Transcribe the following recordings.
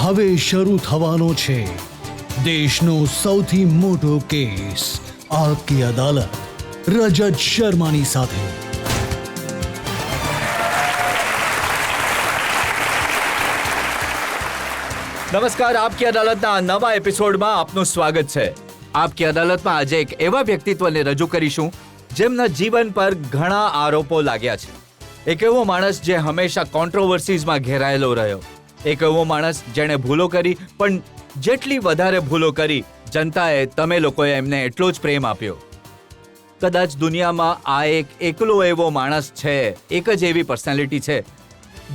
હવે શરૂ થવાનો છે દેશનો સૌથી મોટો કેસ, આપકી અદાલત, રજત શર્માની સાથે. નમસ્કાર, આપકી અદાલતના નવા એપિસોડમાં આપનું સ્વાગત છે. આપકી અદાલતમાં આજે એક એવા વ્યક્તિત્વને રજૂ કરીશું જેમના જીવન પર ઘણા આરોપો લાગ્યા છે. એક એવો માણસ જે હંમેશા કોન્ટ્રોવર્સીઝમાં ઘેરાયેલો રહ્યો. એક એવો માણસ જેણે ભૂલો કરી, પણ જેટલી વધારે ભૂલો કરી, જનતાએ, તમે લોકોએ એમને એટલો જ પ્રેમ આપ્યો. કદાચ દુનિયામાં આ એક એકલો એવો માણસ છે, એક જ એવી પર્સનાલિટી છે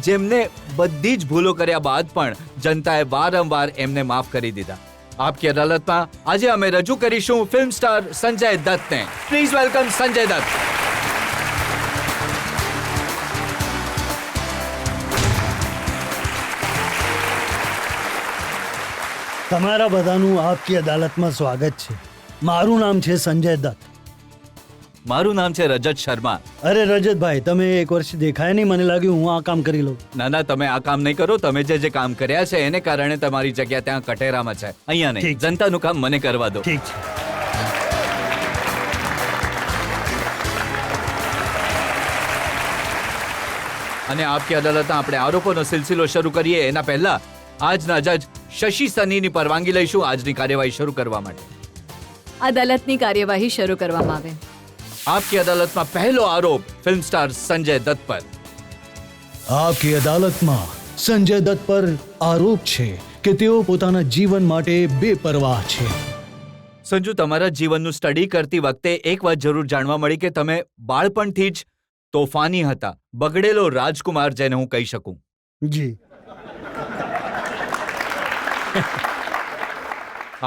જેમને બધી જ ભૂલો કર્યા બાદ પણ જનતાએ વારંવાર એમને માફ કરી દીધા. આપકી અદાલતમાં આજે અમે રજૂ કરીશું ફિલ્મ સ્ટાર સંજય દત્તને. Please welcome Sanjay Dutt. તમારા બધાનું આપકી અદાલતમાં સ્વાગત છે. મારું નામ છે સંજય દત્ત. મારું નામ છે રજત શર્મા. અરે રજતભાઈ, તમે એક વર્ષ દેખાય નહીં, મને લાગ્યું હું આ કામ કરી લઉં. ના, તમે આ કામ નહીં કરો. તમે જે કામ કર્યા છે એને કારણે તમારી જગ્યા ત્યાં કટેરામાં છે, અહીંયા નહીં. જનતાનું કામ મને કરવા દો. ઠીક છે. અને આપકી અદાલતમાં આપણે આરોપોનો સિલસિલો શરૂ કરીએ એના પહેલા આજના જજ શશી સનીની પરવાનગી લઈશું આજની કાર્યવાહી શરૂ કરવા માટે. અદાલતની કાર્યવાહી શરૂ કરવામાં આવે. આપકી અદાલતમાં પહેલો આરોપ ફિલ્મ સ્ટાર સંજય દત્ત પર. આપકી અદાલતમાં સંજય દત્ત પર આરોપ છે કે તેઓ પોતાના જીવન માટે બેપરવાહ છે. સંજુ, તમારા જીવનનું સ્ટડી કરતી વખતે એક વાત જરૂર જાણવા મળી કે તમે બાળપણથી જ તોફાની હતા, બગડેલો રાજકુમાર જેને હું કહી શકું. જી.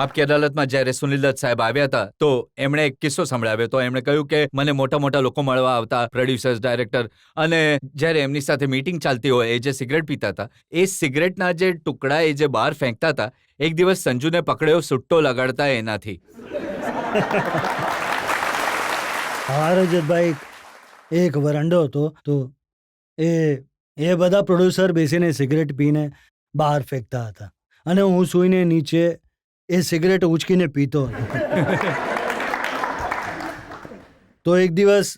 આપકી અદાલતમાં જ્યારે સુનિલ દત્ત સાહેબ આવ્યા હતા તો એમણે એક કિસ્સો સંભળાવ્યો. તો એમણે કહ્યું કે મને મોટા મોટા લોકો મળવા આવતા, પ્રોડ્યુસર્સ, ડાયરેક્ટર, અને જ્યારે એમની સાથે મીટિંગ ચાલતી હોય, એ જે સિગરેટ પીતા હતા, એ સિગરેટના જે ટુકડા એ જે બહાર ફેંકતા હતા, એક દિવસ સંજુને પકડ્યો સુટ્ટો લગાડતા એનાથી. હા રજતભાઈ, એક વરંડો હતો તો એ બધા પ્રોડ્યુસર બેસીને સિગરેટ પીને બહાર ફેંકતા હતા અને હું સૂઈને નીચે એ સિગરેટ ઉંચકીને પીતો હતો. તો એક દિવસ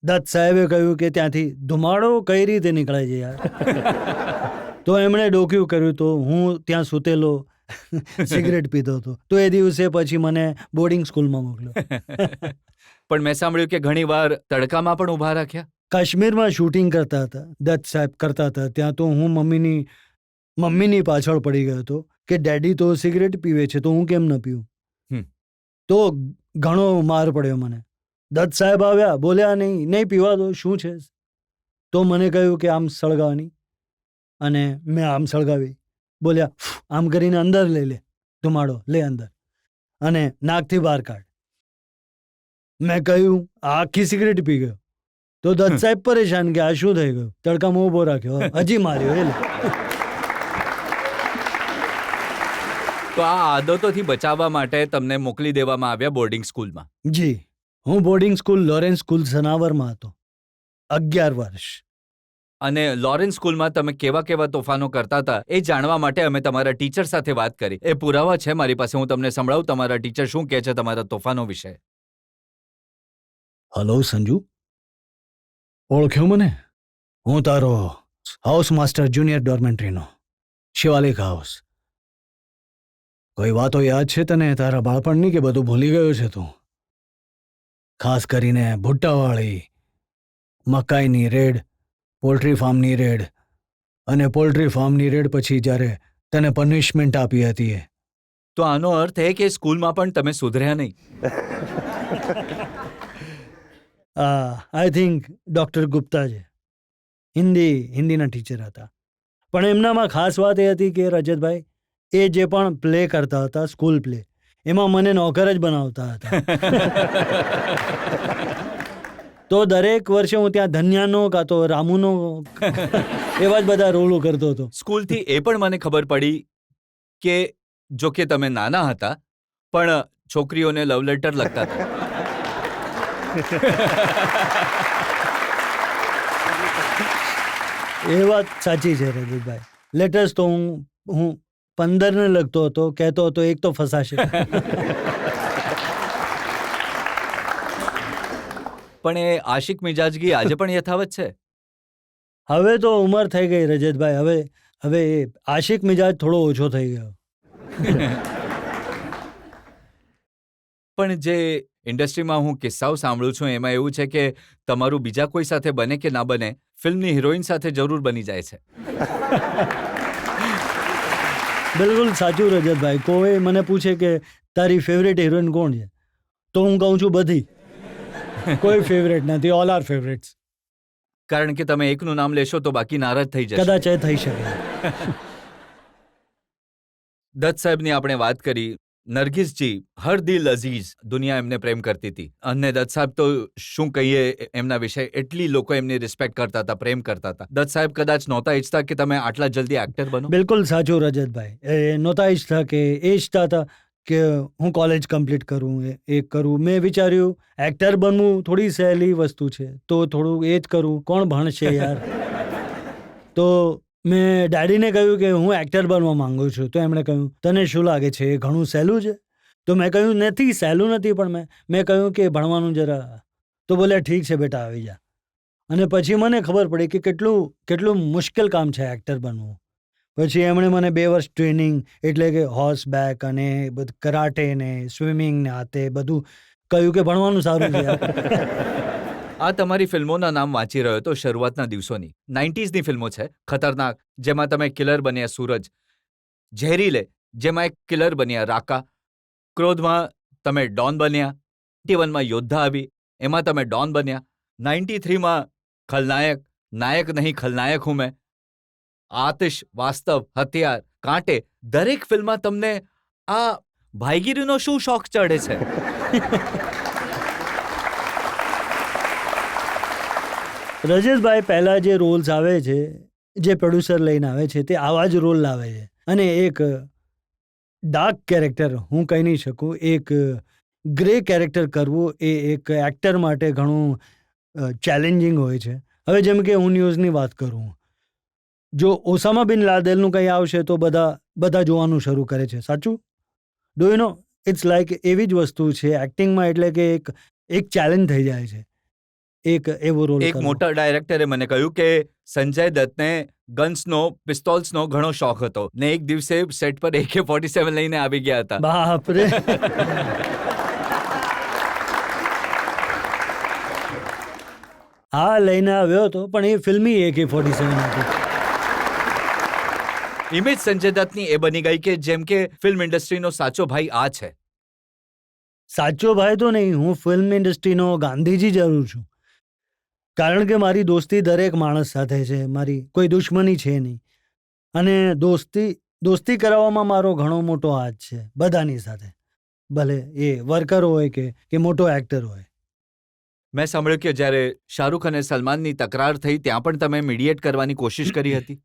દત્ત સાહેબે કહ્યું કે ત્યાંથી ધુમાડો કઈ રીતે નીકળે છે યાર. તો એમણે ડોક્યું કર્યું તો હું ત્યાં સૂતેલો સિગરેટ પીતો હતો. તો એ દિવસે પછી મને બોર્ડિંગ સ્કૂલમાં મોકલ્યો. પણ મેં સાંભળ્યું કે ઘણી વાર તડકામાં પણ ઊભા રાખ્યા. કાશ્મીરમાં શૂટિંગ કરતા હતા, દત્ત સાહેબ કરતા હતા. ત્યાં તો હું મમ્મીની પાછળ પડી ગયો હતો કે ડેડી તો સિગરેટ પીવે છે તો હું કેમ ન પીવું. તો ઘણો માર પડ્યો મને. દત્ત સાહેબ આવ્યા, બોલ્યા નહીં પીવા દો, શું છે. તો મને કહ્યું કે આમ સળગાવવાની, અને મેં આમ સળગાવી. બોલ્યા આમ કરીને અંદર લઈ લે, ધુમાડો લે અંદર, અને નાકથી બહાર કાઢ. મેં કહ્યું આખી સિગરેટ પી ગયો. તો દત્ત સાહેબ પરેશાન કે આ શું થઈ ગયું, તડકામાં ઊભો રાખ્યો, હજી માર્યો. એટલે તો આ આદતોથી બચાવવા માટે તમને મોકલી દેવામાં આવ્યા બોર્ડિંગ સ્કૂલમાં. જી, હું બોર્ડિંગ સ્કૂલ લોરેન્સ સ્કૂલ સનાવરમાં હતો 11 વર્ષ. અને લોરેન્સ સ્કૂલમાં તમે કેવા કેવા તોફાનો કરતા હતા એ જાણવા માટે અમે તમારા ટીચર સાથે વાત કરી. એ પુરાવા છે મારી પાસે, હું તમને સંભળાવું તમારા ટીચર શું કહે છે તમારા તોફાનો વિશે. હલો સંજુ, ઓળખ્યો મને? હું તારો હાઉસ માસ્ટર જુનિયર ડોર્મેન્ટ્રીનો, શિવાલિક હાઉસ. કોઈ વાતો યાદ છે તને તારા બાળપણની કે બધું ભૂલી ગયો છે તું? ખાસ કરીને ભુટ્ટાવાળી, મકાઈની રેડ, પોલ્ટ્રી ફાર્મની રેડ, અને પોલ્ટ્રી ફાર્મની રેડ પછી જ્યારે તને પનિશમેન્ટ આપી હતી. તો આનો અર્થ એ કે સ્કૂલમાં પણ તમે સુધર્યા નહીં. આઈ થિંક ડૉક્ટર ગુપ્તા છે, હિન્દીના ટીચર હતા. પણ એમનામાં ખાસ વાત એ હતી કે રજતભાઈ, એ જે પણ પ્લે કરતા હતા, સ્કૂલ પ્લે, એમાં મને નોકર જ બનાવતા હતા. તો દરેક વર્ષે હું ત્યાં ધન્યાનો કાં તો રામુનો એવા જ બધા રોલો કરતો હતો. સ્કૂલથી એ પણ મને ખબર પડી કે જો કે તમે નાના હતા પણ છોકરીઓને લવ લેટર લખતા હતા. એ વાત સાચી છે રજતભાઈ. લેટેસ્ટ તો હું 15 ને લગતો હતો, કહેતો હતો એક તો ફસાશે. પણ એ આશિક મિજાજગી આજે પણ યથાવત છે. હવે તો ઉંમર થઈ ગઈ રજતભાઈ, હવે એ આશિક મિજાજ થોડો ઓછો થઈ ગયો. પણ જે ઇન્ડસ્ટ્રીમાં હું કિસ્સાઓ સાંભળું છું એમાં એવું છે કે તમારું બીજા કોઈ સાથે બને કે ના બને, ફિલ્મની હિરોઈન સાથે જરૂર બની જાય છે. બિલકુલ સાચું રજતભાઈ. કોઈ મને પૂછે કે તારી ફેવરેટ હિરોઈન કોણ છે, તો હું કહું છું બધી. કોઈ ફેવરેટ નથી, ઓલ આર ફેવરેટ્સ. કારણ કે તમે એકનું નામ લેશો તો બાકી નારાજ થઈ જશે. કદાચ એ થઈ શકે. દત્ત સાહેબની આપણે વાત કરી. નરગિસજી હર દિલ અઝીઝ, દુનિયા એમને પ્રેમ કરતી હતી. અને દત્ત સાહેબ તો શું કહીએ એમના વિશે, એટલી લોકો એમની રિસ્પેક્ટ કરતા હતા, પ્રેમ કરતા હતા. દત્ત સાહેબ કદાચ નહોતા ઈચ્છતા કે તમે આટલા જલ્દી એક્ટર બનો. બિલકુલ સાચું રજતભાઈ. એ નહોતા ઈચ્છતા કે એ ઈચ્છતા હતા કે હું કોલેજ કમ્પ્લીટ કરું, એ કરું. મેં વિચાર્યું એક્ટર બનવું થોડી સહેલી વસ્તુ છે, તો થોડું એ જ કરું, કોણ ભણશે યાર. તો મેં ડેડીને કહ્યું કે હું એક્ટર બનવા માંગુ છું. તો એમણે કહ્યું તને શું લાગે છે એ ઘણું સહેલું છે? તો મેં કહ્યું નથી, સહેલું નથી, પણ મેં કહ્યું કે ભણવાનું જરા. તો બોલ્યા ઠીક છે બેટા, આવી જા. અને પછી મને ખબર પડી કે કેટલું મુશ્કેલ કામ છે એક્ટર બનવું. પછી એમણે મને 2 વર્ષ ટ્રેનિંગ, એટલે કે હોર્સ બેક અને બધું કરાટે ને સ્વિમિંગ ને આ તે બધું કહ્યું કે ભણવાનું સારું છે. આ તમારી ફિલ્મોના નામ વાંચી રહ્યો તો શરૂઆતના દિવસોની 90sની ફિલ્મો છે. ખતરનાક, જેમાં તમે કિલર બન્યા સૂરજ. ઝેરીલે, જેમાં એક કિલર બન્યા રાકા. ક્રોધમાં તમે ડોન બન્યા. 91માં યોદ્ધા આવી, એમાં તમે ડોન બન્યા. 93માં ખલનાયક, નાયક નહીં ખલનાયક હું મેં. આતિશ, વાસ્તવ, હથિયાર, કાંટે, દરેક ફિલ્મમાં તમને આ ભાઈગીરીનો શું શોખ ચડે છે? રજતભાઈ, પહેલા જે રોલ્સ આવે છે, જે પ્રોડ્યુસર લઈને આવે છે, તે આવા જ રોલ લાવે છે. અને એક ડાર્ક કેરેક્ટર, હું કહી નહીં શકું, એક ગ્રે કેરેક્ટર કરવું એ એક એક્ટર માટે ઘણું ચેલેન્જિંગ હોય છે. હવે જેમ કે હું ન્યૂઝની વાત કરું, જો ઓસામા બિન લાદેનનું કંઈ આવશે તો બધા જોવાનું શરૂ કરે છે. સાચું? Do you know, it's like એવી જ વસ્તુ છે એક્ટિંગમાં. એટલે કે એક ચેલેન્જ થઈ જાય છે એક એવો રોલ. એક મોટા ડાયરેક્ટરે મને કહ્યું કે સંજય દત્તને ગન્સનો, પિસ્તોલ્સનો ઘણો શોખ હતો ને એક દિવસે સેટ પર AK-47 લઈને આવી ગયા હતા. બાપરે. હા, લઈને આવ્યો હતો, પણ એ ફિલ્મી AK-47 હતી. ઇમેજ સંજય દત્તની એ બની ગઈ કે જેમ કે ફિલ્મ ઇન્ડસ્ટ્રીનો સાચો ભાઈ આ છે. સાચો ભાઈ તો નહીં, હું ફિલ્મ ઇન્ડસ્ટ્રીનો ગાંધીજી જરૂર છું. કારણ કે મારી દોસ્તી દરેક માણસ સાથે છે, મારી કોઈ દુશ્મની છે નહીં. અને દોસ્તી કરાવવામાં મારો ઘણો મોટો હાથ છે બધાની સાથે, ભલે એ વર્કર હોય કે મોટો એક્ટર હોય. મેં સાંભળ્યું કે જ્યારે શાહરૂખ અને સલમાનની તકરાર થઈ ત્યાં પણ તમે મીડિયેટ કરવાની કોશિશ કરી હતી.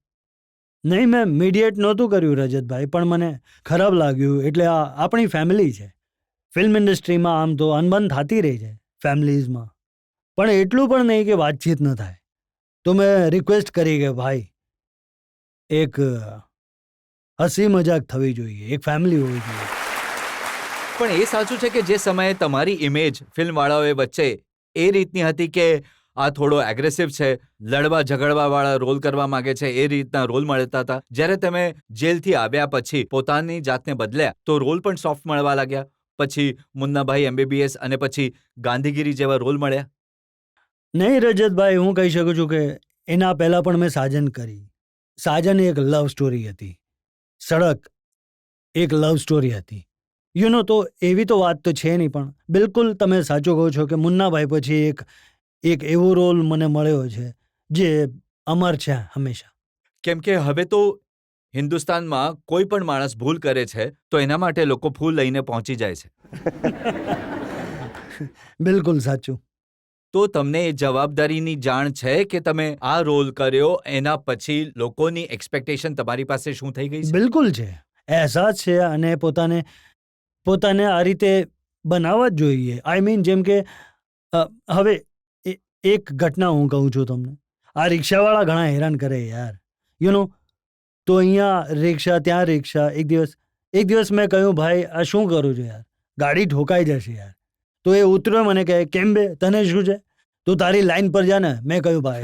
નહીં, મેં મીડિયેટ નહોતું કર્યું રજતભાઈ, પણ મને ખરાબ લાગ્યું. એટલે આ આપણી ફેમિલી છે. ફિલ્મ ઇન્ડસ્ટ્રીમાં આમ તો અનબન થતી રહી છે ફેમિલીઝમાં, પણ એટલું પણ નહીં કે વાતચીત ન થાય. તો મેં રિક્વેસ્ટ કરી કે ભાઈ એક હસી મજાક થવી જોઈએ, એક ફેમિલી હોવી જોઈએ. પણ એ સાચું છે કે જે સમયે તમારી ઇમેજ ફિલ્મવાળાઓએ વચ્ચે એ રીતની હતી કે આ થોડો એગ્રેસિવ છે, લડવા ઝઘડવાવાળા રોલ કરવા માંગે છે, એ રીતના રોલ મળતા હતા. જ્યારે તમે જેલથી આવ્યા પછી પોતાની જાતને બદલ્યા તો રોલ પણ સોફ્ટ મળવા લાગ્યા. પછી મુન્નાભાઈ MBBS અને પછી ગાંધીગીરી જેવા રોલ મળ્યા. નહીં રજતભાઈ, હું કહી શકું છું કે એના પહેલાં પણ મેં સાજન કરી. સાજન એક લવ સ્ટોરી હતી. સડક એક લવ સ્ટોરી હતી. યુ નો, તો એવી તો વાત તો છે નહીં, પણ બિલકુલ તમે સાચું કહો છો કે મુન્નાભાઈ પછી એક એવો રોલ મને મળ્યો છે જે અમર છે હંમેશા. કેમ કે હવે તો હિન્દુસ્તાનમાં કોઈ પણ માણસ ભૂલ કરે છે તો એના માટે લોકો ફૂલ લઈને પહોંચી જાય છે. બિલકુલ સાચું. તો તમને એ જવાબદારીની જાણ છે કે તમે આ રોલ કર્યો એના પછી લોકોની એક્સપેક્ટેશન તમારી પાસે શું થઈ ગઈ છે? બિલકુલ છે, અહેસાસ છે. અને પોતાને આ રીતે બનાવવા જ જોઈએ. આઈ મીન, જેમ કે હવે એક ઘટના હું કહું છું તમને. આ રિક્ષાવાળા ઘણા હેરાન કરે યાર. યુ નો, તો અહીંયા રિક્ષા, ત્યાં રિક્ષા. એક દિવસ મેં કહ્યું, ભાઈ આ શું કરું છું યાર, ગાડી ઠોકાઈ જશે યાર. તો એ ઉતર્યો, મને કહે, કેમ બે, તને શું છે, તું તારી લાઈન પર જા ને. મેં કહ્યું, ભાઈ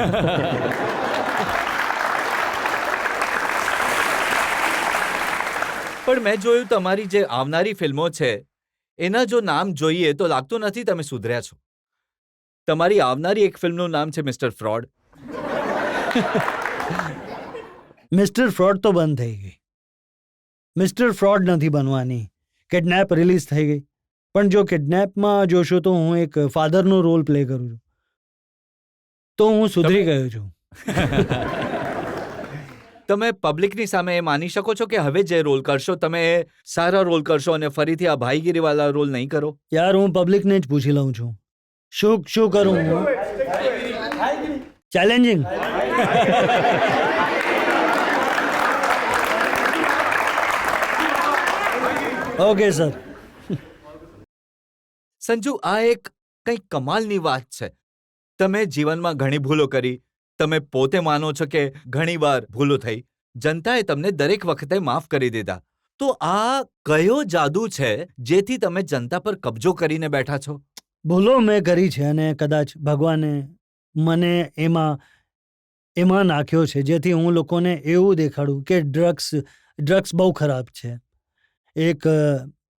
પણ મેં જોયું તમારી જે આવનારી ફિલ્મો છે એના જો નામ જોઈએ તો લાગતું નથી તમે સુધર્યા છો. તમારી આવનારી એક ફિલ્મનું નામ છે મિસ્ટર ફ્રોડ. મિસ્ટર ફ્રોડ તો બંધ થઈ ગઈ. મિસ્ટર ફ્રોડ નથી બનવાની. કિડનેપ રિલીઝ થઈ ગઈ. પણ જો કિડનેપમાં જોશો તો હું એક ફાધરનો રોલ પ્લે કરું છું. તો હું સુધરી ગયો છું. તમે પબ્લિકની સામે એ માની શકો છો કે હવે જે રોલ કરશો તમે એ સારા રોલ કરશો અને ફરીથી આ ભાઈગીરીવાળા રોલ નહીં કરો? યાર હું પબ્લિકને જ પૂછી લઉં છું, શું કરું હું? ચેલેન્જિંગ. Okay sir. સંજુ, આ એક કંઈક કમાલની વાત છે. તમે જીવનમાં ઘણી ભૂલો કરી, તમે પોતે માનો છો કે ઘણીવાર ભૂલો થઈ, જનતાએ તમને દરેક વખતે માફ કરી દીધા. તો આ કયો જાદુ છે જેથી તમે જનતા પર કબજો કરીને બેઠા છો? ભૂલો મેં કરી છે અને કદાચ ભગવાને મને એમાં નાખ્યો છે જેથી હું લોકોને એવું દેખાડું કે ડ્રગ્સ બહુ ખરાબ છે. એક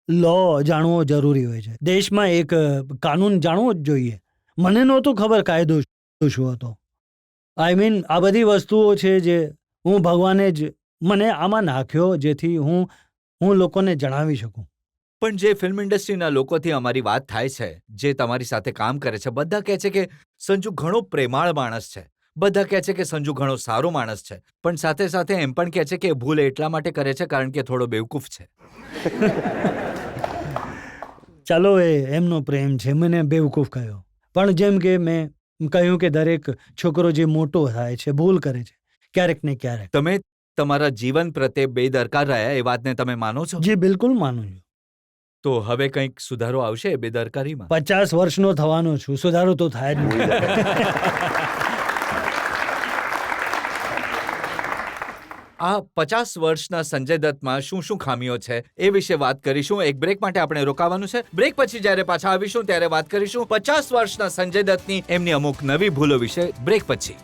લો જાણવો જરૂરી હોય છે. દેશમાં એક કાનૂન જાણવો જ જોઈએ. મને નહોતું ખબર કાયદો શું હતો. આઈ મીન આ બધી વસ્તુઓ છે જે હું ભગવાને જ મને આમાં નાખ્યો જેથી હું લોકોને જણાવી શકું. પણ જે ફિલ્મ ઇન્ડસ્ટ્રીના લોકોથી અમારી વાત થાય છે, જે તમારી સાથે કામ કરે છે, બધા કહે છે કે સંજુ ઘણો પ્રેમાળ માણસ છે, બધા કહે છે કે સંજુ ઘણો સારો માણસ છે, પણ સાથે સાથે એમ પણ કહે છે કે ભૂલ એટલા માટે કરે છે કારણ કે થોડો બેવકૂફ છે. ચાલો, એમનો પ્રેમ છે, મને બેવકૂફ કહ્યો. પણ જેમ કે મેં કહ્યું કે દરેક છોકરો જે મોટો થાય છે ભૂલ કરે છે ક્યારેક ને ક્યારેક. તમે તમારા જીવન પ્રત્યે બેદરકાર રહ્યા એ વાતને તમે માનો છો? જી બિલકુલ માનું છું. તો હવે કંઈક સુધારો આવશે એ બેદરકારીમાં? 50 વર્ષનો થવાનો છું, સુધારો તો થાય જ નહીં. આ 50 વર્ષના સંજય દત્તમાં શું શું ખામીઓ છે એ વિશે વાત કરીશું. એક બ્રેક માટે આપણે રોકાવાનું છે. બ્રેક પછી જ્યારે પાછા આવીશું ત્યારે વાત કરીશું 50 વર્ષના સંજય દત્તની એમની અમુક નવી ભૂલો વિશે. બ્રેક પછી.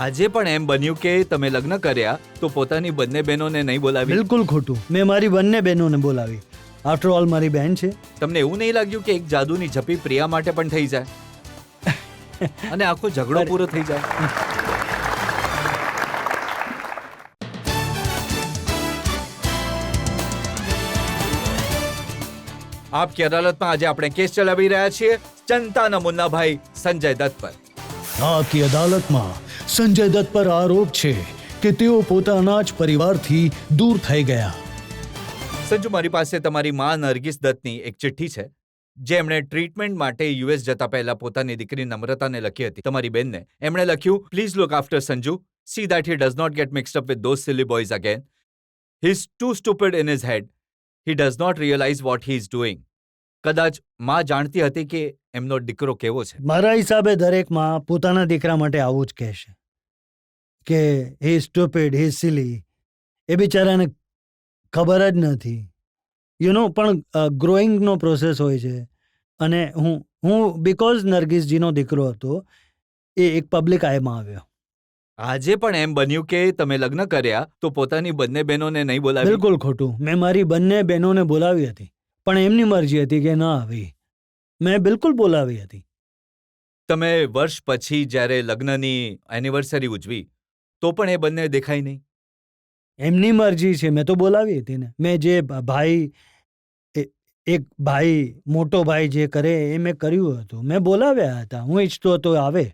આજે પણ એમ બન્યું કે તમે લગ્ન કર્યા તો પોતાની બંને બહેનોને નહીં બોલાવી? બિલકુલ ખોટું. મેં મારી બંને બહેનોને બોલાવી. આફ્ટર ઓલ મારી બહેન છે. તમને એવું નહીં લાગ્યું કે એક જાદુની ઝપી પ્રિયા માટે પણ થઈ જાય અને આખો ઝઘડો પૂરો થઈ જાય? આપકી અદાલતમાં આજે આપણે કેસ ચલાવી રહ્યા છીએ જનતાના મુન્નાભાઈ સંજય દત્ત પર. આપકી અદાલતમાં સંજય દત્ત પર આરોપ છે કે તેઓ પોતાના જ પરિવારથી દૂર થઈ ગયા. સંજુ, મારી પાસે તમારી માં નરગિસ દત્તની એક ચિઠ્ઠી છે જે એમણે ટ્રીટમેન્ટ માટે યુએસ જતા પહેલા પોતાની દીકરી નમ્રતાને લખી હતી. તમારી બેનને એમણે લખ્યું, please look after Sanju, see that he does not get mixed up with those silly boys again. He is too stupid in his head. He does not realise what he is doing. કદાચ માં જાણતી હતી કે એમનો દીકરો કેવો છે. મારા હિસાબે દરેક માં પોતાના દીકરા માટે આવું જ કહેશે કે he is stupid, he is silly. એ બિચારાને ખબર જ નથી. પણ ગ્રોઈંગનો પ્રોસેસ હોય છે. અને હું બીકોઝ નરગિસજીનો દીકરો હતો એ એક પબ્લિક આઈમાં આવ્યો. આજે પણ એમ બન્યું કે તમે લગ્ન કર્યા તો પોતાની બંને બહેનોને નહીં બોલાવી? બિલકુલ ખોટું. મેં મારી બંને બહેનોને બોલાવી હતી પણ એમની મરજી હતી કે ના આવી. મેં બિલકુલ બોલાવી હતી. તમે વર્ષ પછી જ્યારે લગ્નની એનિવર્સરી ઉજવી તો પણ એ બંને દેખાય નહીં? એમની મરજી છે, મેં તો બોલાવી હતી ને. મેં જે એક ભાઈ મોટો ભાઈ જે કરે એ મેં કર્યું હતું. મેં બોલાવ્યા હતા. હું ઈચ્છતો હતો આવે.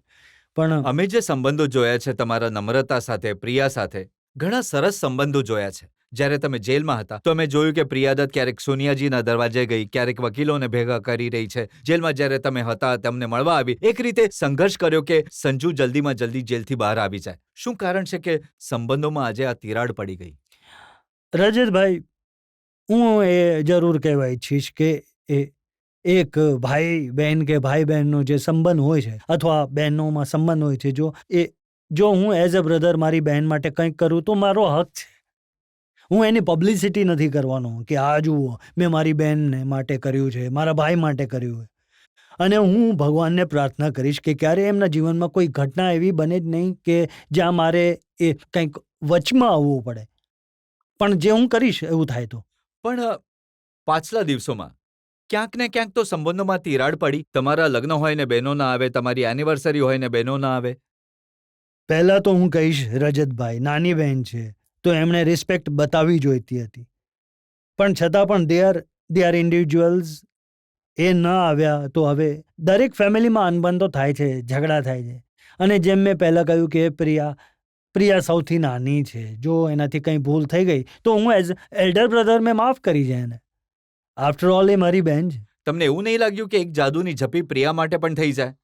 પણ અમે જે સંબંધો જોયા છે તમારા નમ્રતા સાથે, પ્રિયા સાથે, ઘણા સરસ સંબંધો જોયા છે. જ્યારે તમે જેલમાં હતા તો અમે જોયું કે પ્રિયા દત્ત ક્યારેક સોનિયાજીના દરવાજે ગઈ, ક્યારેક વકીલોને ભેગા કરી રહી છે. જેલમાં જ્યારે તમે હતા તમને મળવા આવી, એક રીતે સંઘર્ષ કર્યો કે સંજુ જલ્દીમાં જલ્દી જેલથી બહાર આવી જાય. શું કારણ છે કે સંબંધોમાં આજે આ તિરાડ પડી ગઈ? રજતભાઈ, હું એ જરૂર કહેવા ઈચ્છીશ કે એક ભાઈ બહેન કે ભાઈ બહેનનો જે સંબંધ હોય છે અથવા બહેનોમાં સંબંધ હોય છે, જો એ જો હું એઝ અ બ્રધર મારી બહેન માટે કંઈક કરું તો મારો હક છે. હું એની પબ્લિસિટી નથી કરવાનો કે આ જુઓ મેં મારી બહેનને માટે કર્યું છે, મારા ભાઈ માટે કર્યું છે. અને હું ભગવાનને પ્રાર્થના કરીશ કે ક્યારે એમના જીવનમાં કોઈ ઘટના એવી બને જ નહીં કે જ્યાં મારે એ કંઈક વચમાં આવવું પડે. પણ જે હું કરીશ એવું થાય તો. પણ પાછલા દિવસોમાં ક્યાંક ને ક્યાંક તો સંબંધોમાં તિરાડ પડી. તમારા લગ્ન હોય ને બહેનો ના આવે, તમારી એનિવર્સરી હોય ને બહેનો ના આવે. પહેલાં તો હું કહીશ રજતભાઈ નાની બહેન છે તો એમણે રિસ્પેક્ટ બતાવવી જોઈતી હતી. પણ છતાં પણ દે આર ઇન્ડિવિજ્યુઅલ્સ. એ ન આવ્યા તો હવે દરેક ફેમિલીમાં અનબન તો થાય છે, ઝઘડા થાય છે. અને જેમ મેં પહેલાં કહ્યું કે પ્રિયા સૌથી નાની છે. જો એનાથી કંઈ ભૂલ થઈ ગઈ તો હું એઝ એલ્ડર બ્રધર મેં માફ કરી છે એને. આફ્ટર ઓલ એ મારી બહેન છે. તમને એવું નહીં લાગ્યું કે એક જાદુની ઝપી પ્રિયા માટે પણ થઈ જાય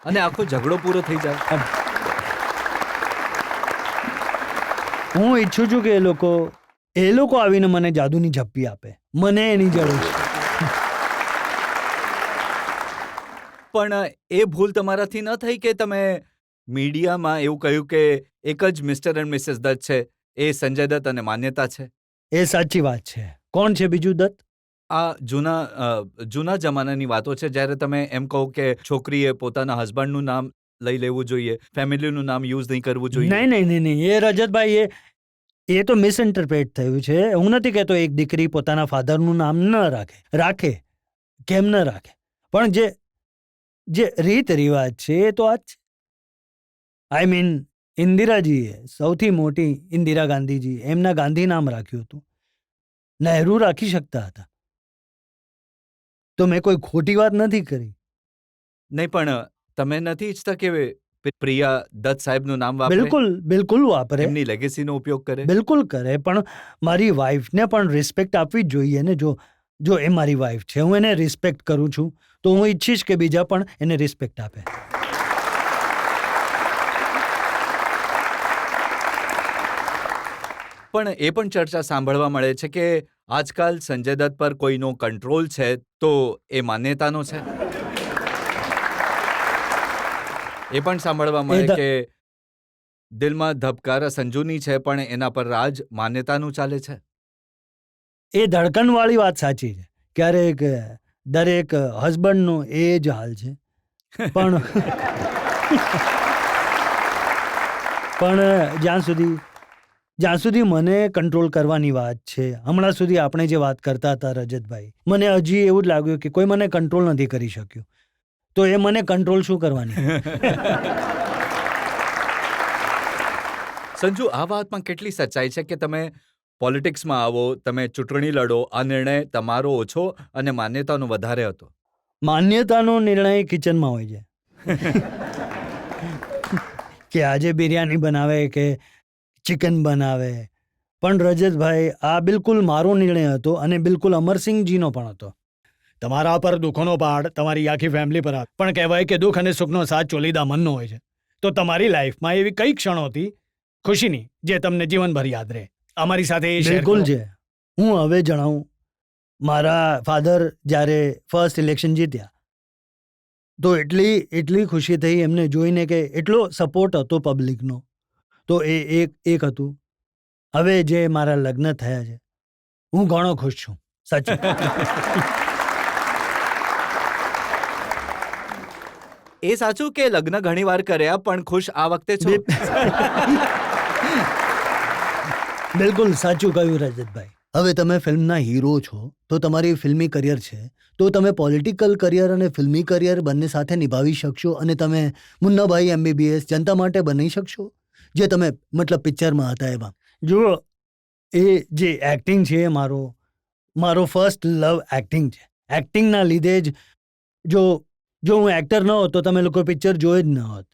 અને આખો ઝઘડો પૂરો થઈ જાય? હું ઈચ્છું છું કે એ લોકો આવીને મને જાદુની ઝપ્પી આપે. મને એની જરૂર છે. પણ એ ભૂલ તમારાથી ન થઈ કે તમે મીડિયામાં એવું કહ્યું કે એક જ મિસ્ટર એન્ડ મિસિસ દત્ત છે, એ સંજય દત્ત અને માન્યતા છે? એ સાચી વાત છે. કોણ છે બીજું દત્ત? આ જૂના જમાનાની વાતો છે, જ્યારે તમે એમ કહો કે છોકરીએ પોતાના હસબન્ડનું નામ લઈ લેવું જોઈએ, ફેમિલીનું નામ યુઝ નહીં કરવું જોઈએ. નહીં. એ રજતભાઈ એ તો મિસઇન્ટરપ્રેટ થયું છે. હું નથી કહેતો એક દીકરી પોતાના ફાધરનું નામ ન રાખે. કેમ ન રાખે? પણ જે રીત રિવાજ છે એ તો આ જ છે. આઈ મીન ઇન્દિરાજીએ, સૌથી મોટી ઇન્દિરા ગાંધીજી, એમના ગાંધી નામ રાખ્યું હતું. નહેરુ રાખી શકતા હતા. તો મેં કોઈ ખોટી વાત નથી કરી. નહીં, પણ તમે નથી ઈચ્છતા કે પ્રિયા દત્ત સાહેબનું નામ વાપરે? બિલકુલ વાપરે. એમની લેગેસીનો ઉપયોગ કરે? બિલકુલ કરે. પણ મારી વાઈફને પણ રિસ્પેક્ટ આપવી જ જોઈએ ને. જો એ મારી વાઈફ છે, હું એને રિસ્પેક્ટ કરું છું, તો હું ઈચ્છીશ કે બીજા પણ એને રિસ્પેક્ટ આપે. પણ એ પણ ચર્ચા સાંભળવા મળે છે કે આજકાલ સંજય દત્ત પર કોઈનો કંટ્રોલ છે, તો એ માન્યતાનો છે. એ પણ સાંભળવા મળે કે દિલમાં ધબકારા સંજુની છે, પણ એના પર રાજ માન્યતાનું ચાલે છે. એ ધડકનવાળી વાત સાચી છે. ક્યારેક દરેક હસબન્ડનો એ જ હાલ છે. પણ જ્યાં સુધી મને કંટ્રોલ કરવાની વાત છે, હમણાં સુધી આપણે જે વાત કરતા હતા રજતભાઈ, મને હજી એવું જ લાગ્યું કે કોઈ મને કંટ્રોલ નથી કરી શક્યું. તો એ મને કંટ્રોલ શું કરવાની? સંજુ, આ વાતમાં કેટલી સચ્ચાઈ છે કે તમે પોલિટિક્સમાં આવો, તમે ચૂંટણી લડો, આ નિર્ણય તમારો ઓછો અને માન્યતાનો વધારે હતો? માન્યતાનો નિર્ણય કિચનમાં હોય છે. કે આજે બિરયાની બનાવે કે ચિકન બનાવે. પણ રજતભાઈ, આ બિલકુલ મારો નિર્ણય હતો અને બિલકુલ અમરસિંહજીનો પણ હતો. તમારા પર દુઃખોનો પહાડ તમારી આખી ફેમિલી પર આવે. પણ કહેવાય કે દુઃખ અને સુખનો સાથ ચોલીદા મનનો હોય છે. તો તમારી લાઈફમાં એવી કઈ ક્ષણો હતી ખુશીની જે તમને જીવનભર યાદ રહે? અમારી સાથે બિલકુલ છે. હું હવે જણાવું. મારા ફાધર જ્યારે ફર્સ્ટ ઇલેક્શન જીત્યા તો એટલી ખુશી થઈ એમને જોઈને કે એટલો સપોર્ટ હતો પબ્લિકનો. તો એ એક હતું. હવે જે મારા લગ્ન થયા છે, હું ઘણો ખુશ છું. સાચું. એ સાચું કે લગ્ન ઘણી વાર કર્યા પણ ખુશ આ વખતે છો? બિલકુલ સાચું કહ્યું રજતભાઈ. હવે તમે ફિલ્મના હીરો છો તો તમારી ફિલ્મી કરિયર છે, તો તમે પોલિટિકલ કરિયર અને ફિલ્મી કરિયર બંને સાથે નિભાવી શકશો અને તમે મુન્નાભાઈ MBBS જનતા માટે બની શકશો જે તમે મતલબ પિક્ચરમાં હતા એમાં. જુઓ, એ જે એક્ટિંગ છે મારો ફર્સ્ટ લવ એક્ટિંગ છે. એક્ટિંગના લીધે જ જો હું એક્ટર ન હોત તો તમે લોકો પિક્ચર જોઈ જ ન હોત,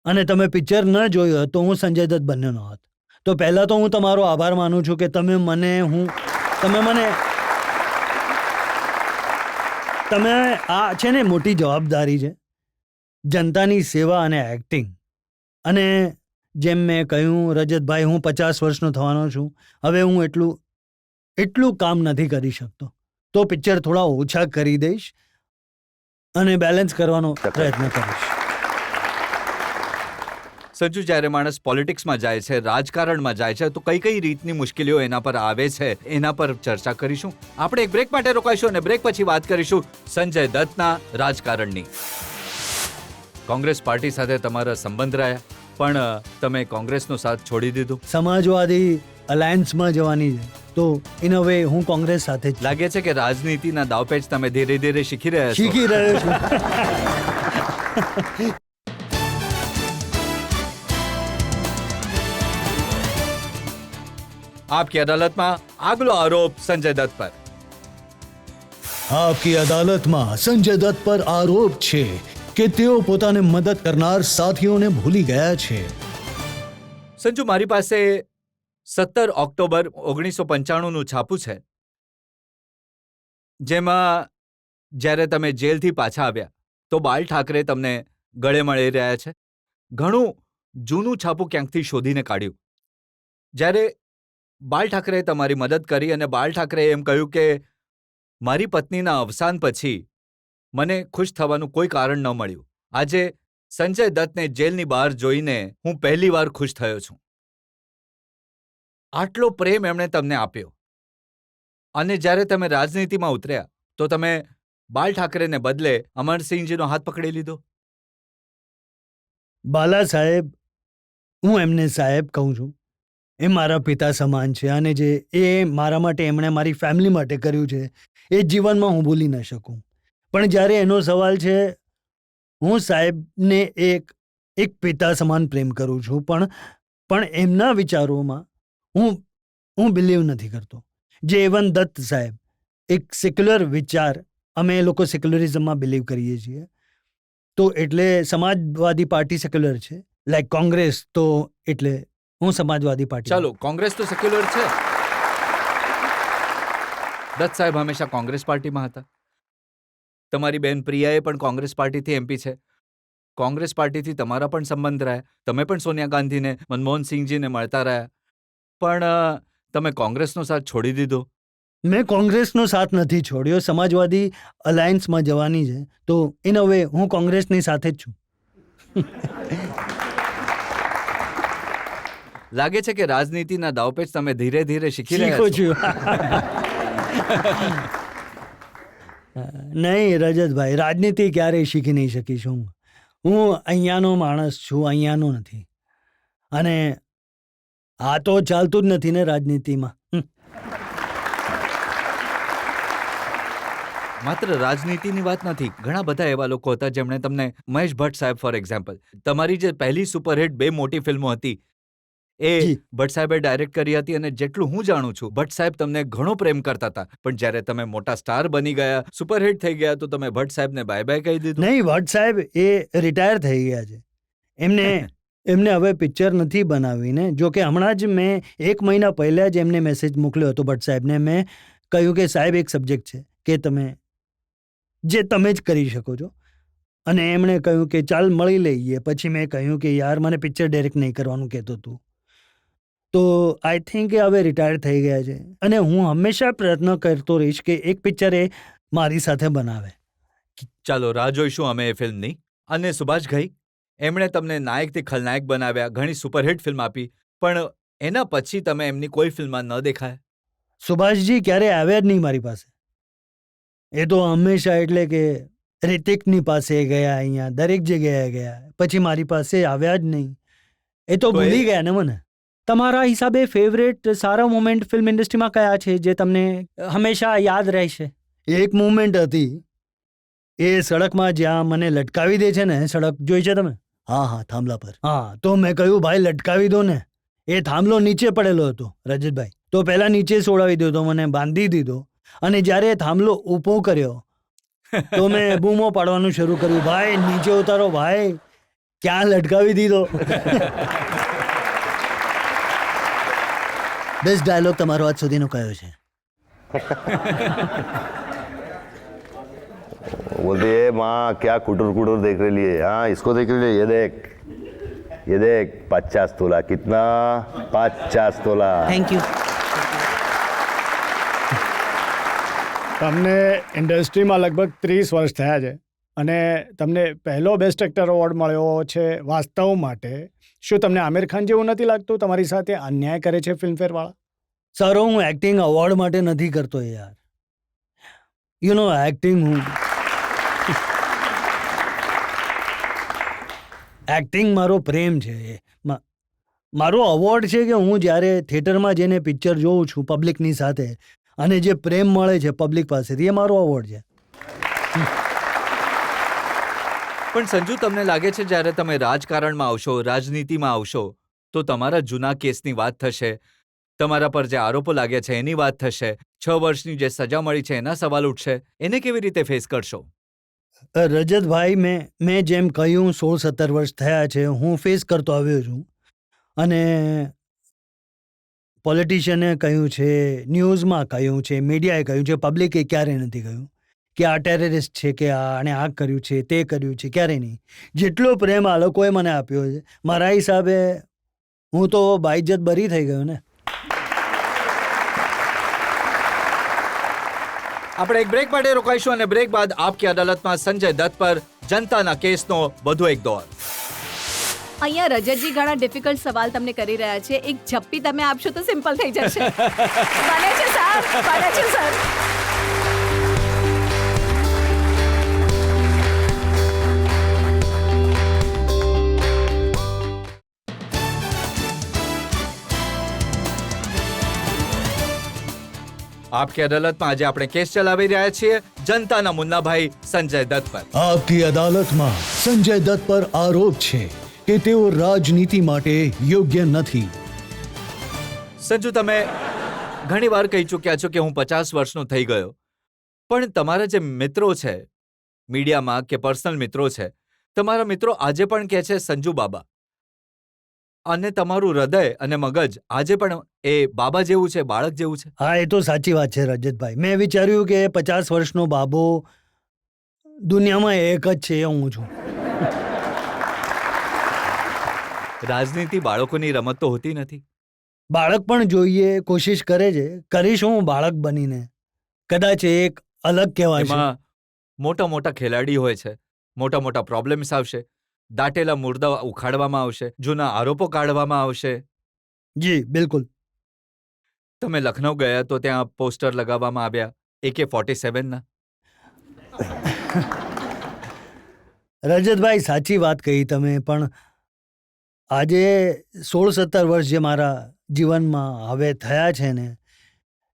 અને તમે પિક્ચર ન જોયું હોત તો હું સંજય દત્ત બન્યો ન હોત. તો પહેલાં તો હું તમારો આભાર માનું છું કે તમે આ છે ને મોટી જવાબદારી છે, જનતાની સેવા અને એક્ટિંગ. અને જેમ મેં કહ્યું રજતભાઈ, હું 50 વર્ષનો થવાનો છું. હવે હું એટલું કામ નથી કરી શકતો, તો પિક્ચર થોડા ઓછા કરી દઈશ અને બેલેન્સ કરવાનો પ્રયત્ન કરીશ. સંજુ, જ્યારે માણસ પોલિટિક્સમાં જાય છે, રાજકારણમાં જાય છે, તો કઈ કઈ રીતની મુશ્કેલીઓ એના પર આવે છે એના પર ચર્ચા કરીશું. આપણે એક બ્રેક માટે રોકાઈશું અને બ્રેક પછી વાત કરીશું સંજય દત્તના રાજકારણની. કોંગ્રેસ પાર્ટી સાથે તમારા સંબંધ રહ્યા, પણ તમે કોંગ્રેસનો સાથ છોડી દીધો. સમાજવાદી અલાયન્સમાં જવાની છે, તો ઇન અ વે હું કોંગ્રેસ સાથે જ લાગે છે કે રાજનીતિના દાવપેચ તમે ધીરે ધીરે શીખી રહ્યા છો. શીખી રહ્યો છું. આપકી અદાલતમાં આગલો આરોપ સંજય દત્ત પર. આપકી અદાલતમાં સંજય દત્ત પર આરોપ છે કે તેઓ પોતાને મદદ કરનાર સાથીઓને ભૂલી ગયા છે. સંજુ, મારી પાસે 17 ઓક્ટોબર 1995નું છાપું છે, જેમાં જ્યારે તમે જેલથી પાછા આવ્યા તો બાલ ઠાકરે તમને ગળે મળી રહ્યા છે. ઘણું જૂનું છાપું ક્યાંકથી શોધીને કાઢ્યું. જ્યારે બાલ ઠાકરેએ તમારી મદદ કરી અને બાલ ઠાકરેએ એમ કહ્યું કે મારી પત્નીના અવસાન પછી મને ખુશ થવાનું કોઈ કારણ ન મળ્યું. આજે સંજય દત્તને જેલની બહાર જોઈને હું પહેલીવાર ખુશ થયો છું. આટલો પ્રેમ એમણે તમને આપ્યો, અને જ્યારે તમે રાજનીતિમાં ઉતર્યા તો તમે બાલ ઠાકરેને બદલે અમરસિંહજીનો હાથ પકડી લીધો. બાલા સાહેબ, હું એમને સાહેબ કહું છું. એ મારા પિતા સમાન છે, અને જે એ મારા માટે એમણે મારી ફેમિલી માટે કર્યું છે એ જીવનમાં હું ભૂલી ન શકું. પણ જ્યારે એનો સવાલ છે, હું સાહેબને એક પિતા સમાન પ્રેમ કરું છું, પણ એમના વિચારોમાં હું બિલીવ નથી કરતો. જે એવન દત્ત સાહેબ, એક સેક્યુલર વિચાર, અમે એ લોકો સેક્યુલરિઝમમાં બિલીવ કરીએ છીએ, તો એટલે સમાજવાદી પાર્ટી સેક્યુલર છે, લાઈક કોંગ્રેસ, તો એટલે હું સમાજવાદી પાર્ટી. ચાલો, કોંગ્રેસ તો સેક્યુલર છે. દત્ત સાહેબ હંમેશા કોંગ્રેસ પાર્ટીમાં હતા. તમારી બેન પ્રિયાએ પણ કોંગ્રેસ પાર્ટીથી એમપી છે. કોંગ્રેસ પાર્ટીથી તમારા પણ સંબંધ રહ્યા. તમે પણ સોનિયા ગાંધીને, મનમોહનસિંહજીને મળતા રહ્યા, પણ તમે કોંગ્રેસનો સાથ છોડી દીધો. મેં કોંગ્રેસનો સાથ નથી છોડ્યો. સમાજવાદી અલાયન્સમાં જવાની છે, તો ઇન અ વે હું કોંગ્રેસની સાથે જ છું. લાગે છે કે રાજનીતિના દાવપેચ તમે ધીરે ધીરે શીખી રહ્યા શીખું છો. છું. નહીં રજતભાઈ, રાજનીતિ ક્યારેય શીખી નહીં શકીશ. હું અહીંયાનો માણસ છું, અહીંયાનો નથી. અને આ તો ચાલતું જ નથી ને રાજનીતિમાં. માત્ર રાજનીતિની વાત નથી, ઘણા બધા એવા લોકો હતા જેમણે તમને, મહેશ ભટ્ટ સાહેબ ફોર એક્ઝામ્પલ, તમારી જે પહેલી સુપરહિટ 2 મોટી ફિલ્મો હતી એ ભટ્ટ સાહેબે ડાયરેક્ટ કરી હતી, અને જેટલું હું જાણું છું ભટ્ટ સાહેબ તમને ઘણો પ્રેમ કરતા હતા. પણ જ્યારે તમે મોટા સ્ટાર બની ગયા, સુપરહિટ થઈ ગયા, તો તમે ભટ્ટ સાહેબને બાય બાય કહી દીધું. નહીં, ભટ્ટ સાહેબ એ રિટાયર થઈ ગયા છે. એમને હવે પિક્ચર નથી બનાવીને. જો કે હમણાં જ મેં 1 મહિના પહેલાં જ એમને મેસેજ મોકલ્યો હતો ભટ્ટ સાહેબને. મેં કહ્યું કે સાહેબ, એક સબ્જેક્ટ છે કે તમે જ કરી શકો છો. અને એમણે કહ્યું કે ચાલ મળી લઈએ. પછી મેં કહ્યું કે યાર, મને પિક્ચર ડાયરેક્ટ નહીં કરવાનું કહેતો તું. તો આઈ થિંક એ હવે રિટાયર થઈ ગયા છે. અને હું હંમેશા પ્રયત્ન કરતો રહીશ કે એક પિક્ચર એ મારી સાથે બનાવે. ચાલો, રાહ જોઈશું અમે એ ફિલ્મની. અને સુભાષ ઘઈ, એમણે તમને નાયકથી ખલનાયક બનાવ્યા, ઘણી સુપરહિટ ફિલ્મ આપી, પણ એના પછી તમે એમની કોઈ ફિલ્મમાં ન દેખાયા. સુભાષજી ક્યારે આવ્યા જ નહીં મારી પાસે. એ તો હંમેશા, એટલે કે રિતિકની પાસે ગયા, અહીંયા દરેક જગ્યાએ ગયા, પછી મારી પાસે આવ્યા જ નહીં. એ તો ભૂલી ગયા ને મને. તમારા હિસાબે ફેવરેટ સારા મોમેન્ટ ફિલ્મ ઇન્ડસ્ટ્રીમાં કયા છે જે તમને હંમેશા યાદ રહેશે? એક મોમેન્ટ હતી એ સડકમાં, જ્યાં મને લટકાવી દે છે ને. સડક જોઈ છે તમે? હા, થાંભલા પર. હા, તો મેં કહ્યું ભાઈ લટકાવી દો ને. એ થાંભલો નીચે પડેલો હતો રજતભાઈ, તો પહેલા નીચે સોડાવી દીધો, મને બાંધી દીધો. અને જ્યારે થાંભલો ઊભો કર્યો તો મેં બૂમો પાડવાનું શરૂ કર્યું, ભાઈ નીચે ઉતારો, ભાઈ ક્યાં લટકાવી દીધો. બેસ્ટ ડાયલોગ તમારો આજ સુધીનો કયો છે? बोलती है माँ क्या कुटुर कुटुर देख रही है. हाँ, इसको देख रही है. ये देख 50 तोला. कितना? 50 तोला. Thank you. તમને ઇન્ડસ્ટ્રીમાં લગભગ 30 વર્ષ થયા છે. અને તમને પહેલો બેસ્ટ એક્ટર એવોર્ડ મળ્યો છે વાસ્તવ માટે. શું તમને આમિર ખાન જેવું નથી લાગતું તમારી સાથે અન્યાય કરે છે ફિલ્મફેર વાળા? સર હું એક્ટિંગ અવોર્ડ માટે નથી કરતો યાર. એક્ટિંગ એક્ટિંગ મારો પ્રેમ છે. મારો અવોર્ડ છે કે હું જ્યારે થિયેટરમાં જઈને પિક્ચર જોઉં છું પબ્લિકની સાથે અને જે પ્રેમ મળે છે પબ્લિક પાસેથી, એ મારો અવોર્ડ છે. પણ સંજુ, તમને લાગે છે જ્યારે તમે રાજકારણમાં આવશો, રાજનીતિમાં આવશો, તો તમારા જૂના કેસની વાત થશે, તમારા પર જે આરોપો લાગ્યા છે એની વાત થશે, 6 વર્ષની જે સજા મળી છે એના સવાલ ઉઠશે, એને કેવી રીતે ફેસ કરશો? રજતભાઈ, મેં જેમ કહ્યું 16-17 વર્ષ થયા છે, હું ફેસ કરતો આવ્યો છું. અને પોલિટિશિયને કહ્યું છે, ન્યૂઝમાં કહ્યું છે, મીડિયાએ કહ્યું છે, પબ્લિકે ક્યારેય નથી કહ્યું કે આ ટેરરિસ્ટ છે, કે આણે આ કર્યું છે, તે કર્યું છે, ક્યારેય નહીં. જેટલો પ્રેમ આ લોકોએ મને આપ્યો છે, મારા હિસાબે હું તો બાઇજ્જત બરી થઈ ગયો ને. આપણે એક બ્રેક માટે રોકાઈશું અને બ્રેક બાદ આપકી અદાલતમાં સંજય દત્ત પર જનતાના કેસનો વધુ એક દોર. અહીંયા રજતજી ઘણા ડિફિકલ્ટ સવાલ તમને કરી રહ્યા છે. એક ઝપ્પી તમે આપશો તો સિમ્પલ થઈ જશે. બને છે સર, બને છે સર. આપકી અદાલતમાં આજે આપણે કેસ ચલાવી રહ્યા છીએ જનતાના મુન્નાભાઈ સંજય દત્ત પર. આપકી અદાલતમાં સંજય દત્ત પર આરોપ છે કે તેઓ રાજનીતિ માટે યોગ્ય નથી. સંજુ, તમે ઘણી વાર કહી ચૂક્યા છો કે હું 50 વર્ષનો થઈ ગયો, પણ તમારા જે મિત્રો છે મીડિયામાં કે પર્સનલ મિત્રો છે, તમારા મિત્રો આજે પણ કહે છે સંજુ બાબા, અને તમારું હૃદય અને મગજ આજે પણ એ બાબા જેવું છે, બાળક જેવું છે. હા, એ તો સાચી વાત છે રજતભાઈ. મેં વિચાર્યું કે 50 વર્ષનો બાબો દુનિયામાં એક જ છે, એ હું છું. રાજનીતિ બાળકોની રમત તો હોતી નથી. બાળક પણ જોઈએ, કોશિશ કરે છે, કરીશું હું બાળક બનીને. કદાચ એક અલગ કહેવાય છે. એમાં મોટા મોટા ખેલાડી હોય છે, મોટા મોટા પ્રોબ્લેમ્સ આવશે, દાટેલા મુર્દા ઉખાડવામાં આવશે, જૂના આરોપો કાઢવામાં આવશે. જી બિલકુલ. તમે લખનઉ ગયા તો ત્યાં પોસ્ટર લગાવવામાં આવ્યા AK-47 ના. રજતભાઈ, સાચી વાત કહી તમે, પણ આજે 16-17 વર્ષ જે મારા જીવનમાં હવે થયા છે ને,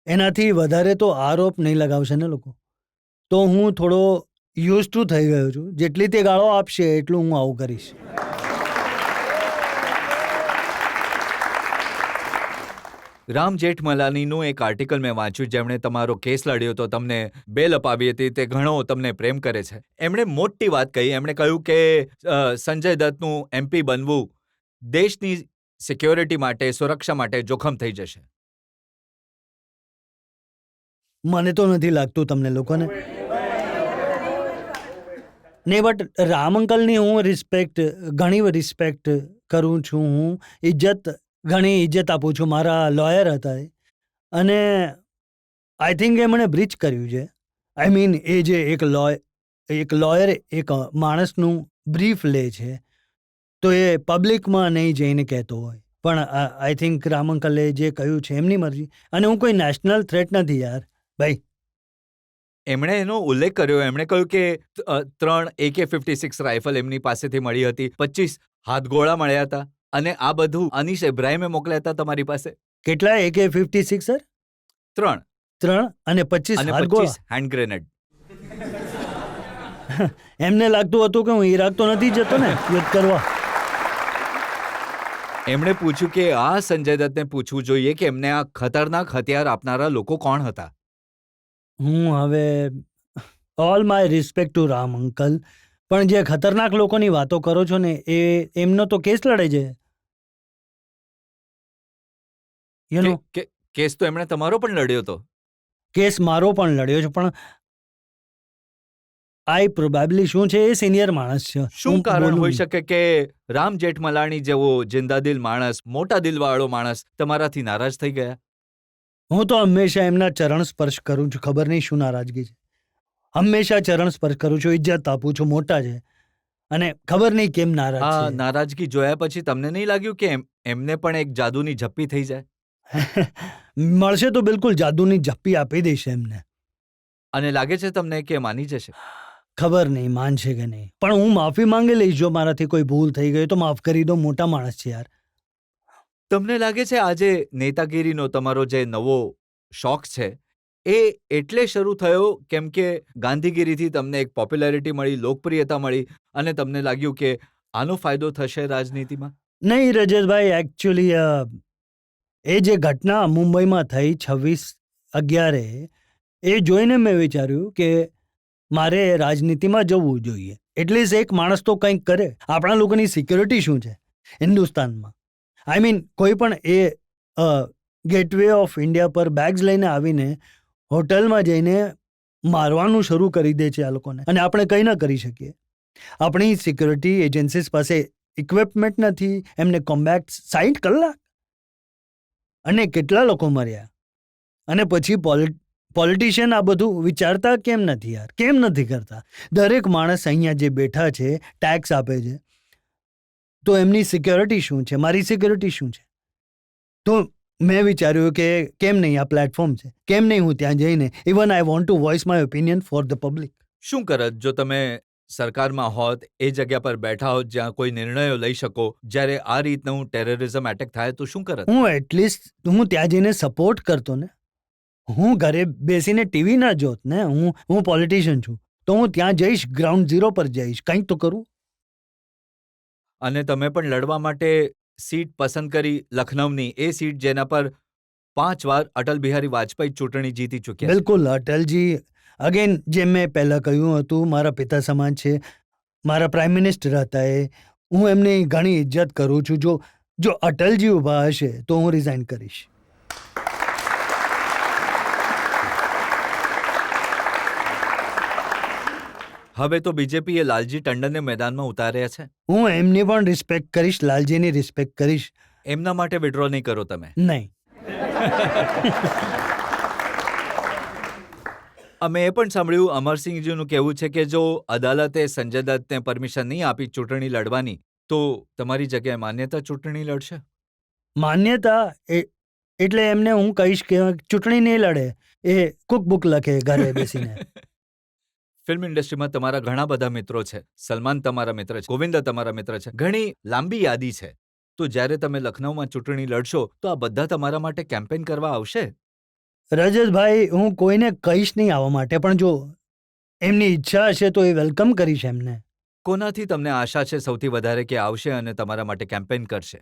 એનાથી વધારે તો આરોપ નહીં લગાવશે ને લોકો. તો હું થોડો યુઝ ટુ થઈ ગયો છું. જેટલી તે ગાળો આપશે એટલું હું આવું કરીશ. રામ જેઠમલાનીનું એક આર્ટિકલ મેં વાંચ્યું, જેમણે તમારો કેસ લડ્યો તો તમને બેલ અપાવી હતી. તે ઘણો તમને પ્રેમ કરે છે. એમણે મોટી વાત કહી. એમણે કહ્યું કે સંજય દત્તનું MP બનવું દેશની સિક્યોરિટી માટે, સુરક્ષા માટે જોખમ થઈ જશે. મને તો નથી લાગતું તમને લોકોને. નહીં, બટ રામ અંકલની હું ઘણી રિસ્પેક્ટ કરું છું. હું ઘણી ઇજ્જત આપું છું. મારા લોયર હતા એ, અને આઈ થિંક એમણે બ્રીચ કર્યું છે. આઈ મીન, એ જે એક લોયર એક માણસનું બ્રીફ લે છે, તો એ પબ્લિકમાં નહીં જઈને કહેતો હોય. પણ આઈ થિંક રામ અંકલે જે કહ્યું છે એમની મરજી. અને હું કોઈ નેશનલ થ્રેટ નથી યાર ભાઈ. એમણે એનો ઉલ્લેખ કર્યો. એમણે કહ્યું કે 3 AK-56 રાઇફલ એમની પાસેથી મળી હતી, 25 હાથગોળા મળ્યા હતા, અને આ બધું અનીશ ઇબ્રાહિમે મોકલ્યા હતા તમારી પાસે. કેટલા AK-56 સર? 3 અને 25 હાથગોળા, હેન્ડ ગ્રેનેડ. એમને લાગતું હતું કે હું ઈરાક તો નથી જતો ને યુદ્ધ કરવા. એમણે પૂછ્યું કે આ સંજય દત્તને પૂછવું જોઈએ કે એમને આ ખતરનાક હથિયાર આપનારા લોકો કોણ હતા. હું હવે all my respect to Ram uncle, પણ જે ખતરનાક લોકોની વાતો કરો છો ને, એમનો તો કેસ લડે છે. કેસ તો એમણે તમારો પણ લડ્યો હતો. કેસ મારો પણ લડ્યો છે, પણ આઈ પ્રોબેબલી શું છે, એ સિનિયર માણસ છે. શું કારણ હોઈ શકે કે રામ જેઠમલાણી જેવો જિંદાદિલ માણસ, મોટા દિલવાળો માણસ તમારાથી નારાજ થઈ ગયા? હું તો હંમેશા એમના ચરણ સ્પર્શ કરું છું. ખબર નહીં શું નારાજગી છે. હંમેશા ચરણ સ્પર્શ કરું છું, ઇજ્જત આપું છું, મોટા છે, અને ખબર નહીં કેમ નારાજ આ છે. નારાજગી જોયા પછી તમને નહીં લાગ્યું કે એમને પણ એક જાદુની ઝપ્પી થઈ જાય? મળશે તો બિલકુલ જાદુની ઝપ્પી આપી દઈશ એમને. અને લાગે છે તમને કે માની જશે? ખબર નહીં માનશે કે નહીં, પણ હું માફી માંગી લઈશ. જો મારાથી કોઈ ભૂલ થઈ ગઈ તો માફ કરી દો. મોટા માણસ છે યાર. તમને લાગે છે આજે નેતાગીરીનો તમારો જે નવો શોખ છે એ એટલે શરૂ થયો કેમ કે ગાંધીગીરીથી તમને એક પોપ્યુલારિટી મળી, લોકપ્રિયતા મળી અને તમને લાગ્યું કે આનો ફાયદો થશે રાજનીતિમાં? નહીં રજતભાઈ, એકચ્યુઅલી એ જે ઘટના મુંબઈમાં થઈ 26/11 એ જોઈને મેં વિચાર્યું કે મારે રાજનીતિમાં જવું જોઈએ. એટલીસ્ટ એક માણસ તો કંઈક કરે. આપણા લોકોની સિક્યોરિટી શું છે હિન્દુસ્તાનમાં? આઈ મીન કોઈ પણ એ ગેટવે ઓફ ઇન્ડિયા પર બેગ્સ લઈને આવીને હોટલમાં જઈને મારવાનું શરૂ કરી દે છે આ લોકોને, અને આપણે કંઈ ન કરી શકીએ. આપણી સિક્યોરિટી એજન્સીસ પાસે ઇક્વિપમેન્ટ નથી. એમને કોમ્બેટ 60 કલાક, અને કેટલા લોકો મર્યા. અને પછી પોલિટિશિયન આ બધું વિચારતા કેમ નથી યાર? કેમ નથી કરતા? દરેક માણસ અહીંયા જે બેઠા છે ટેક્સ આપે છે, તો એમની સિક્યોરિટી શું છે? મારી સિક્યોરિટી શું છે? તો મેં વિચાર્યું કે કેમ નહીં આ પ્લેટફોર્મ છે, કેમ નહીં હું ત્યાં જઈને even I want to voice my opinion for the public. શું કરત જો તમે સરકારમાં હોત, એ જગ્યા પર બેઠા હોત જ્યાં કોઈ નિર્ણયો લઈ શકો, જ્યારે આ રીતનું ટેરરિઝમ એટેક થાય તો શું કરત? હું એટલીસ્ટ હું ત્યાં જઈને સપોર્ટ કરતો ને. હું ઘરે બેસીને ટીવી ના જોત ને. હું પોલિટિશિયન છું તો હું ત્યાં જઈશ, ગ્રાઉન્ડ ઝીરો પર જઈશ, કંઈક તો કરું. અને તમે પણ લડવા માટે સીટ પસંદ કરી લખનૌની, એ સીટ જેના પર 5 વાર અટલ બિહારી વાજપેયી ચૂંટણી જીતી ચૂક્યા. બિલકુલ. અટલજી અગેન, જેમ મેં પહેલાં કહ્યું હતું, મારા પિતા સમાન છે, મારા પ્રાઇમ મિનિસ્ટર હતા એ. હું એમની ઘણી ઇજ્જત કરું છું. જો અટલજી ઊભા હશે તો હું રિઝાઇન કરીશ. હવે તો બીજેપીએ લાલજી ટંડનને મેદાનમાં ઉતાર્યા છે. હું એમની પણ રિસ્પેક્ટ કરીશ, લાલજીની રિસ્પેક્ટ કરીશ. એમના માટે વિડ્રો નહીં કરો તમે? નહીં. અમે એ પણ સાંભળ્યું, અમરસિંહજીનું કહેવું છે કે જો અદાલતે સંજય દત્તને પરમિશન નહીં આપી ચૂંટણી લડવાની તો તમારી જગ્યાએ માન્યતા ચૂંટણી લડશે. માન્યતા એટલે એમને હું કહીશ કે ચૂંટણી નહીં લડે, એ કુકબુક લખે ઘરે બેસીને. ફિલ્મ ઇન્ડસ્ટ્રીમાં તમારા ઘણા બધા મિત્રો છે. સલમાન તમારા મિત્ર છે, ગોવિંદા તમારા મિત્ર છે, ઘણી લાંબી યાદી છે. તો જ્યારે તમે લખનૌમાં ચૂંટણી લડશો તો આ બધા તમારા માટે કેમ્પેન કરવા આવશે? રજતભાઈ, હું કોઈને કહીશ નહીં આવવા માટે, પણ જો એમની ઈચ્છા હશે તો એ વેલકમ કરીશ એમને. કોનાથી તમને આશા છે સૌથી વધારે કે આવશે અને તમારા માટે કેમ્પેન કરશે?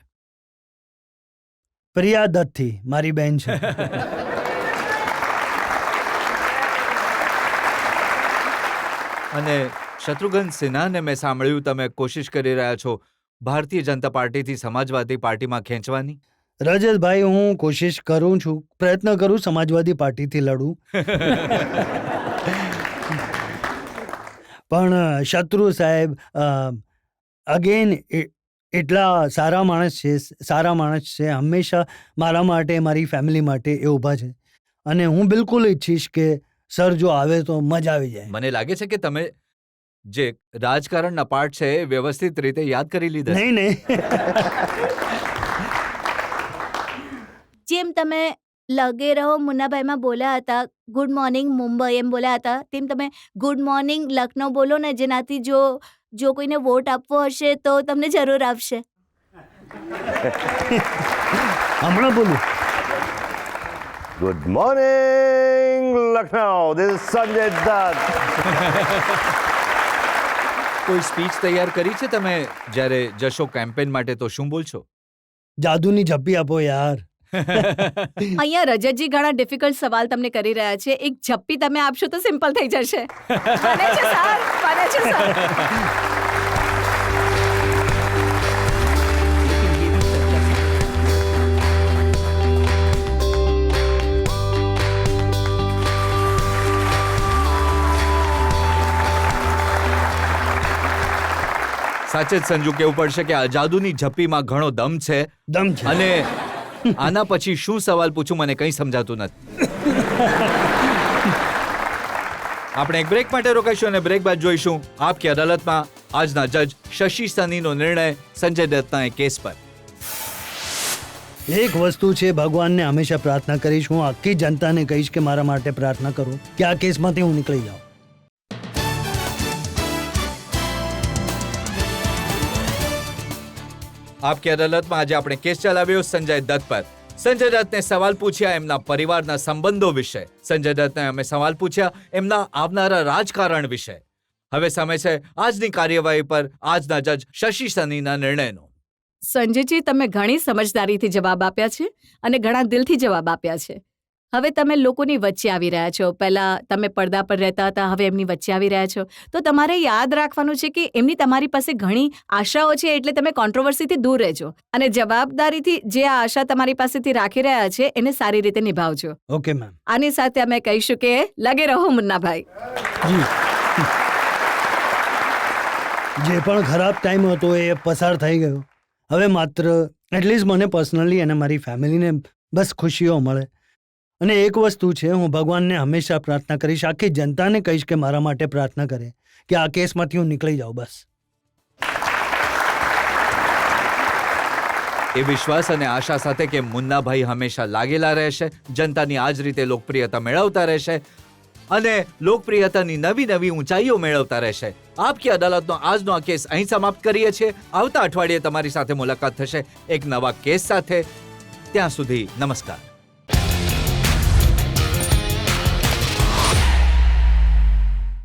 પ્રિયા દત્તથી, મારી બહેન છે. અને શત્રુઘ્ન સિન્હાને મેં સાંભળ્યું તમે કોશિશ કરી રહ્યા છો ભારતીય જનતા પાર્ટીથી સમાજવાદી પાર્ટીમાં ખેંચવાની. રજતભાઈ, હું કોશિશ કરું છું, પ્રયત્ન કરું સમાજવાદી પાર્ટીથી લડું. પણ શત્રુ સાહેબ અગેન એટલા સારા માણસ છે, હંમેશા મારા માટે, મારી ફેમિલી માટે એ ઊભા છે. અને હું બિલકુલ ઈચ્છીશ કે સર જો આવે તો મજા આવી જાય. મને લાગે છે કે તમે જે રાજકારણના પાઠ છે એ વ્યવસ્થિત રીતે યાદ કરી લીધા. નહીં. જેમ તમે લગે રહો મુન્નાભાઈમાં બોલ્યા હતા, ગુડ મોર્નિંગ મુંબઈ એમ બોલ્યા હતા, તેમ તમે ગુડ મોર્નિંગ લખનૌ બોલો ને, જેનાથી જો કોઈને વોટ આપવો હશે તો તમને જરૂર આપશે. હમણાં બોલું. Good morning Lucknow, this is Sanjay Dutt. કોઈ સ્પીચ તૈયાર કરી છે તમે જ્યારે જશો કેમ્પેન માટે તો શું બોલશો? જાદુની ઝપ્પી આપો યાર. અહીંયા રજતજી ઘણા ડિફિકલ્ટ સવાલ તમને કરી રહ્યા છે. એક ઝપ્પી તમે આપશો તો સિમ્પલ થઈ જશે. બને છે સર, બને છે સર. સાચે જ સંજુ કહેવું પડશે કે આ જાદુની ઝપ્પીમાં ઘણો દમ છે. અને આના પછી શું સવાલ પૂછું મને કંઈ સમજાતું નથી. આપણે એક બ્રેક માટે રોકાઈશું અને બ્રેક બાદ જોઈશું આપકી અદાલતમાં આજના જજ શશી સનીનો નિર્ણય સંજય દત્તના એ કેસ પર. એક વસ્તુ છે, ભગવાનને હંમેશા પ્રાર્થના કરીશ, હું આખી જનતાને કહીશ કે મારા માટે પ્રાર્થના કરો કે આ કેસમાંથી હું નીકળી જાઉં. આપકી અદાલતમાં આજે આપણે કેસ ચલાવ્યો સંજય દત્ત પર. સંજય દત્તને સવાલ પૂછ્યા એમના પરિવારના સંબંધો વિશે. સંજય દત્તને અમે સવાલ પૂછ્યા એમના આવનારા રાજકારણ વિશે. હવે સમય છે આજની કાર્યવાહી પર આજના જજ શશી સનીના નિર્ણયનો. સંજયજી, તમે ઘણી સમજદારીથી જવાબ આપ્યા છે અને ઘણા દિલથી જવાબ આપ્યા છે. હવે તમે લોકોની વચ્ચે આવી રહ્યા છો. પહેલા તમે પડદા પર રહેતા હતા, હવે એમની વચ્ચે આવી રહ્યા છો. તો તમારે યાદ રાખવાનું છે કે એમની તમારી પાસે ઘણી આશાઓ છે, એટલે તમે કોન્ટ્રોવર્સીથી દૂર રહેજો અને જવાબદારીથી જે આ આશા તમારી પાસેથી રાખી રહ્યા છે એને સારી રીતે નિભાવજો. Okay ma'am. આની સાથે અમે કહીશું કે લગે રહો મુન્નાભાઈ. જી. જે પણ ખરાબ ટાઈમ હતો એ પસાર થઈ ગયો. હવે માત્ર એટલીસ્ટ મને પર્સનલી અને મારી ફેમિલીને બસ ખુશીઓ મળે. અને એક વસ્તુ છે, હું ભગવાનને હંમેશા પ્રાર્થના કરીશ, આખી જનતાને કહીશ કે મારા માટે પ્રાર્થના કરે કે આ કેસમાંથી હું નીકળી જાઉં બસ. એ વિશ્વાસ અને આશા સાથે કે મુન્નાભાઈ હંમેશા લાગેલા રહેશે, જનતાની આ જ રીતે લોકપ્રિયતા મેળવતા રહેશે અને લોકપ્રિયતાની નવી નવી ઊંચાઈઓ મેળવતા રહેશે. આપકી અદાલતનો આજનો આ કેસ અહીં સમાપ્ત કરીએ છીએ. આવતા અઠવાડિયે તમારી સાથે મુલાકાત થશે એક નવા કેસ સાથે. ત્યાં સુધી નમસ્કાર.